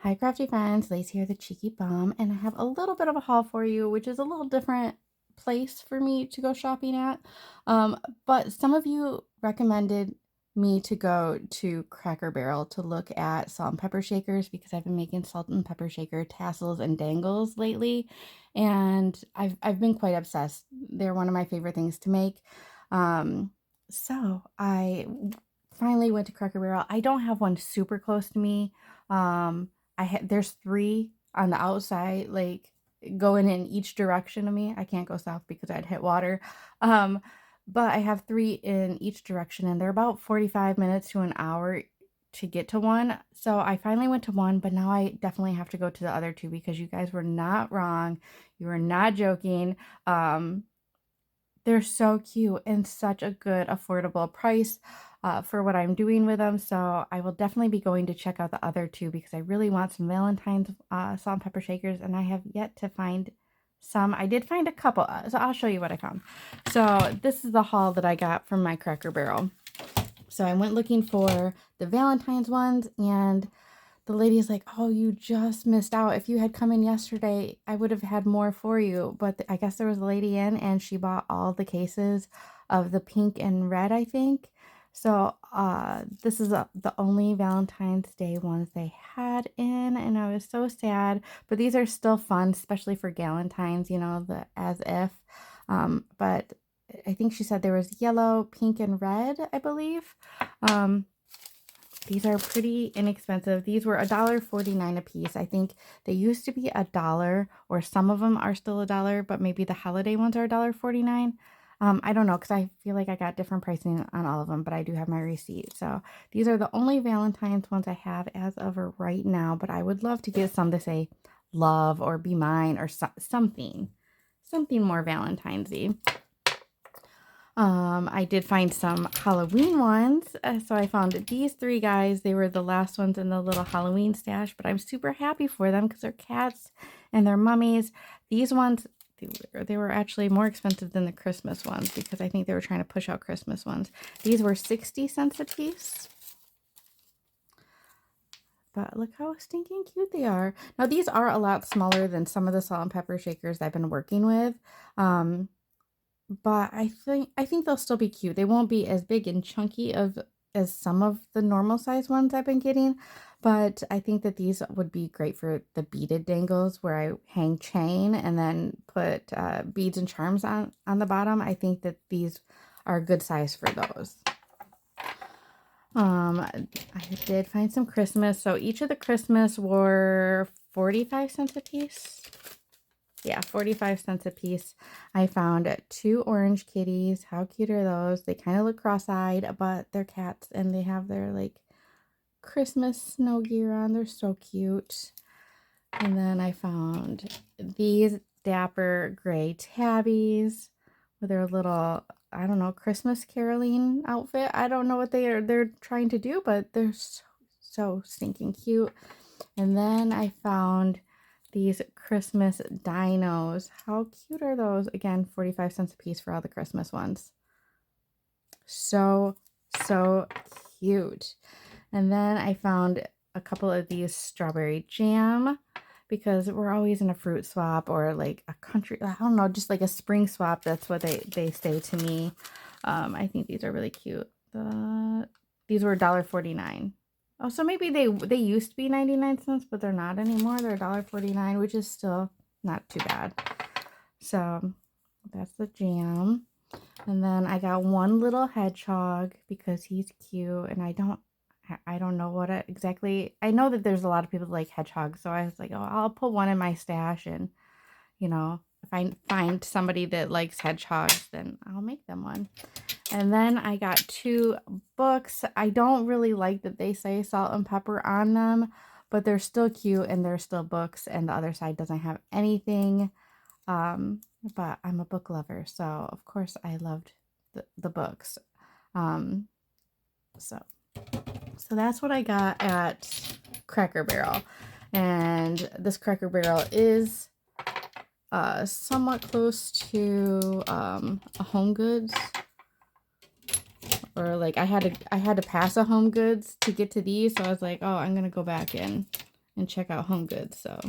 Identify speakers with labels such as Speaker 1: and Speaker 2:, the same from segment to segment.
Speaker 1: Hi, crafty friends. Lace here, the cheeky bum, and I have a little bit of a haul for you, which is a little different place for me to go shopping at. Um, but some of you recommended me to go to Cracker Barrel to look at salt and pepper shakers because I've been making salt and pepper shaker tassels and dangles lately, and I've been quite obsessed. They're one of my favorite things to make. Um, so I finally went to Cracker Barrel. I don't have one super close to me. There's three on the outside, like going in each direction of me. I can't go south because I'd hit water. Um, but I have three in each direction, and they're about 45 minutes to an hour to get to one. So I finally went to one, but now I definitely have to go to the other two because you guys were not wrong. You were not joking. Um, they're so cute and such a good affordable price for what I'm doing with them. So I will definitely be going to check out the other two because I really want some Valentine's salt and pepper shakers, and I have yet to find some. I did find a couple, so I'll show you what I found. So this is the haul that I got from my Cracker Barrel. So I went looking for the Valentine's ones, and the lady is like, "Oh, you just missed out. If you had come in yesterday, I would have had more for you." But I guess there was a lady in and she bought all the cases of the pink and red, I think. So this is the only Valentine's Day ones they had in, and I was so sad. But these are still fun, especially for Galentine's, you know, the as if. But I think she said there was yellow, pink, and red, I believe. Um, these are pretty inexpensive. These were $1.49 a piece. I think they used to be $1, or some of them are still $1, but maybe the holiday ones are $1.49. I don't know because I feel like I got different pricing on all of them, but I do have my receipt. So these are the only Valentine's ones I have as of right now, but I would love to get some to say love or be mine or something more Valentine's-y. I did find some Halloween ones. So I found these three guys. They were the last ones in the little Halloween stash, but I'm super happy for them because they're cats and they're mummies. These ones, they were actually more expensive than the Christmas ones because I think they were trying to push out Christmas ones. These were 60 cents a piece. But look how stinking cute they are. Now, these are a lot smaller than some of the salt and pepper shakers I've been working with. But I think they'll still be cute. They won't be as big and chunky as some of the normal size ones I've been getting, but I think that these would be great for the beaded dangles where I hang chain and then put beads and charms on the bottom. I think that these are a good size for those. I did find some Christmas. So each of the Christmas were 45 cents a piece. Yeah, 45 cents a piece. I found two orange kitties. How cute are those? They kind of look cross-eyed, but they're cats and they have their like Christmas snow gear on. They're so cute. And then I found these dapper gray tabbies with their little, I don't know, Christmas caroling outfit. I don't know what they're trying to do, but they're so stinking cute. And then I found these Christmas dinos. How cute are those? Again, 45 cents a piece for all the Christmas ones. So cute. And then I found a couple of these strawberry jam because we're always in a fruit swap or like a country, I don't know, just like a spring swap. That's what they say to me. I think these are really cute. These were $1.49. Oh, so maybe they used to be 99 cents, but they're not anymore. They're $1.49, which is still not too bad. So that's the jam. And then I got one little hedgehog because he's cute, and I don't know what exactly. I know that there's a lot of people that like hedgehogs, so I was like, oh, I'll put one in my stash, and you know, if I find somebody that likes hedgehogs, then I'll make them one. And then I got two books. I don't really like that they say salt and pepper on them, but they're still cute and they're still books, and the other side doesn't have anything. But I'm a book lover, so of course I loved the books. Um, so that's what I got at Cracker Barrel. And this Cracker Barrel is somewhat close to a HomeGoods, or like I had to pass a HomeGoods to get to these, so I was like, oh, I'm gonna go back and and check out HomeGoods. So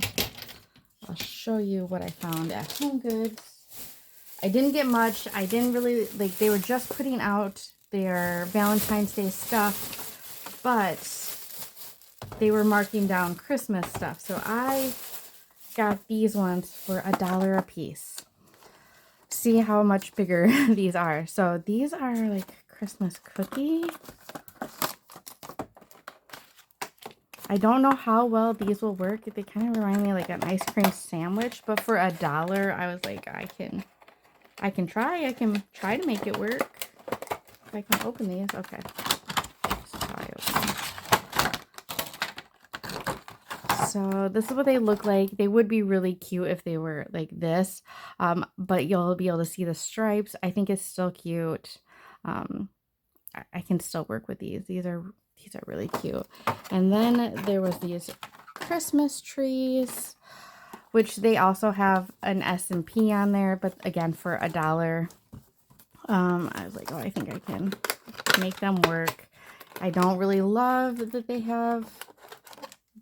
Speaker 1: I'll show you what I found at HomeGoods. I didn't get much. I didn't really, like, they were just putting out their Valentine's Day stuff, but they were marking down Christmas stuff. So I got these ones for $1 a piece. See how much bigger these are. So these are like Christmas cookie. I don't know how well these will work. They kind of remind me of like an ice cream sandwich, but for $1, I was like, I can try. I can try to make it work. If I can open these, okay. This is how I open them. So this is what they look like. They would be really cute if they were like this, but you'll be able to see the stripes. I think it's still cute. I can still work with these. These are really cute. And then there was these Christmas trees, which they also have an S&P on there, but again for $1. I was like, oh, I think I can make them work. I don't really love that they have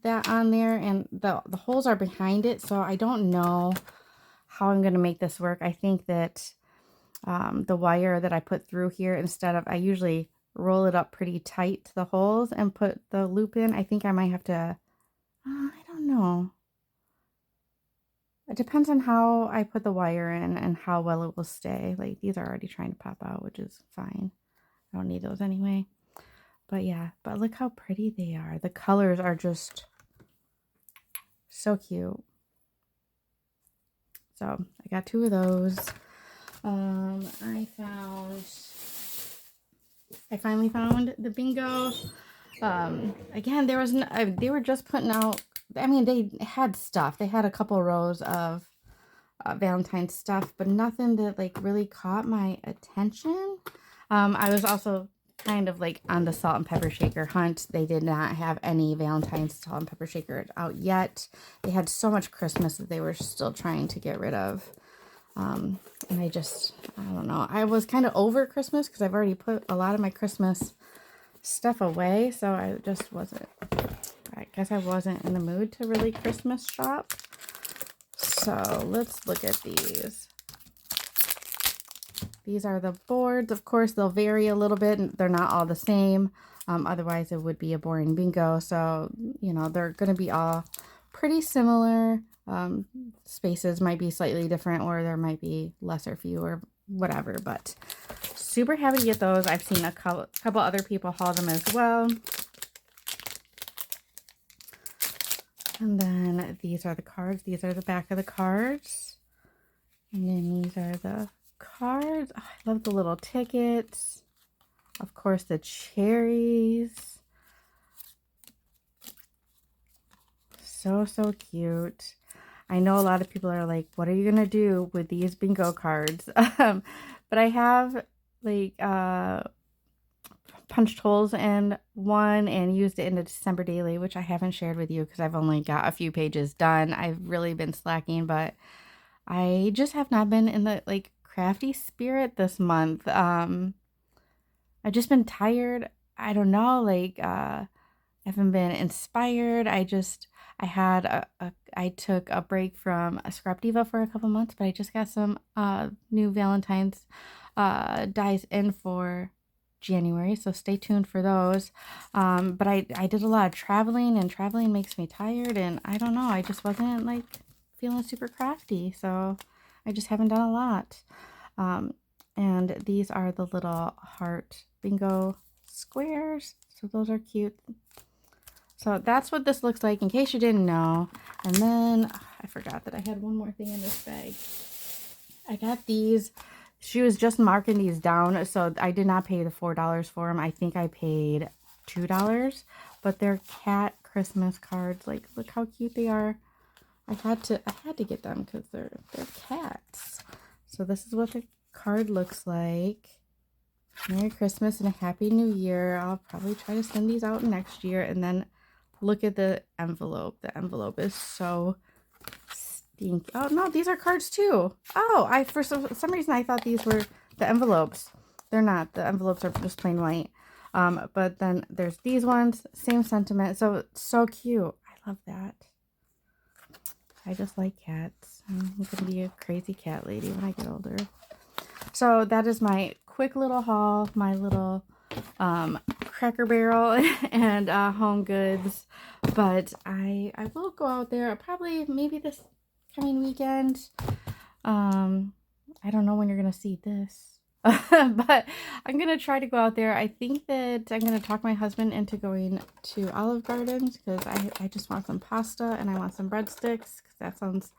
Speaker 1: that on there, and the holes are behind it, so I don't know how I'm gonna make this work. I think that the wire that I put through here, instead of, I usually roll it up pretty tight to the holes and put the loop in. I think I might have to, I don't know. It depends on how I put the wire in and how well it will stay. Like, these are already trying to pop out, which is fine. I don't need those anyway. But yeah, but look how pretty they are. The colors are just so cute. So I got 2 of those. I finally found the bingo. Again, there was they were just putting out, I mean, they had stuff. They had a couple rows of Valentine's stuff, but nothing that like really caught my attention. I was also kind of like on the salt and pepper shaker hunt. They did not have any Valentine's salt and pepper shaker out yet. They had so much Christmas that they were still trying to get rid of. And I don't know. I was kind of over Christmas because I've already put a lot of my Christmas stuff away. So I guess I wasn't in the mood to really Christmas shop. So let's look at these. These are the boards. Of course, they'll vary a little bit. They're not all the same. Otherwise, it would be a boring bingo. So, you know, they're going to be all pretty similar. Spaces might be slightly different, or there might be lesser few or whatever. But super happy to get those. I've seen a couple other people haul them as well. And then these are the cards. These are the back of the cards. And then these are the cards. Oh, I love the little tickets. Of course, the cherries. So cute. I know a lot of people are like, what are you going to do with these bingo cards? But I have like punched holes in one and used it in a December daily, which I haven't shared with you because I've only got a few pages done. I've really been slacking, but I just have not been in the like crafty spirit this month. I've just been tired. I don't know, like I haven't been inspired. I took a break from a Scrap Diva for a couple months, but I just got some new Valentine's dies in for January, so stay tuned for those. But I did a lot of traveling, and traveling makes me tired, and I don't know, I just wasn't like feeling super crafty, so I just haven't done a lot. And these are the little heart bingo squares, so those are cute. So that's what this looks like, in case you didn't know. And then I forgot that I had one more thing in this bag. I got these. She was just marking these down, so I did not pay the $4 for them. I think I paid $2, but they're cat Christmas cards. Like, look how cute they are. I had to get them because they're cats. So this is what the card looks like. Merry Christmas and a Happy New Year. I'll probably try to send these out next year. And then look at the envelope. The envelope is so stinky. Oh no, these are cards too. Oh, for some reason I thought these were the envelopes. They're not. The envelopes are just plain white. But then there's these ones, same sentiment. So cute. I love that. I just like cats. I'm going to be a crazy cat lady when I get older. So that is my quick little haul, my little Cracker Barrel and HomeGoods. But I will go out there probably maybe this coming weekend. I don't know when you're going to see this. But I'm going to try to go out there. I think that I'm going to talk my husband into going to Olive Gardens because I just want some pasta and I want some breadsticks because that sounds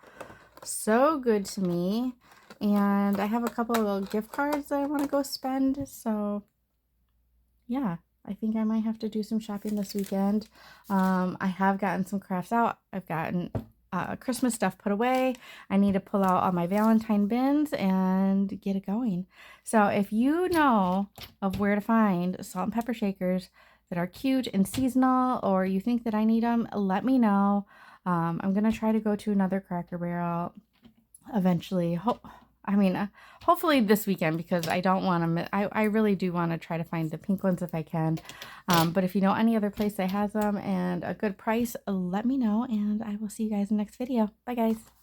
Speaker 1: so good to me. And I have a couple of little gift cards that I want to go spend. So yeah, I think I might have to do some shopping this weekend. I have gotten some crafts out. I've gotten Christmas stuff put away. I need to pull out all my Valentine bins and get it going. So if you know of where to find salt and pepper shakers that are cute and seasonal, or you think that I need them, let me know. I'm going to try to go to another Cracker Barrel eventually. Hopefully this weekend, because I don't want to, I really do want to try to find the pink ones if I can. But if you know any other place that has them and a good price, let me know, and I will see you guys in the next video. Bye, guys.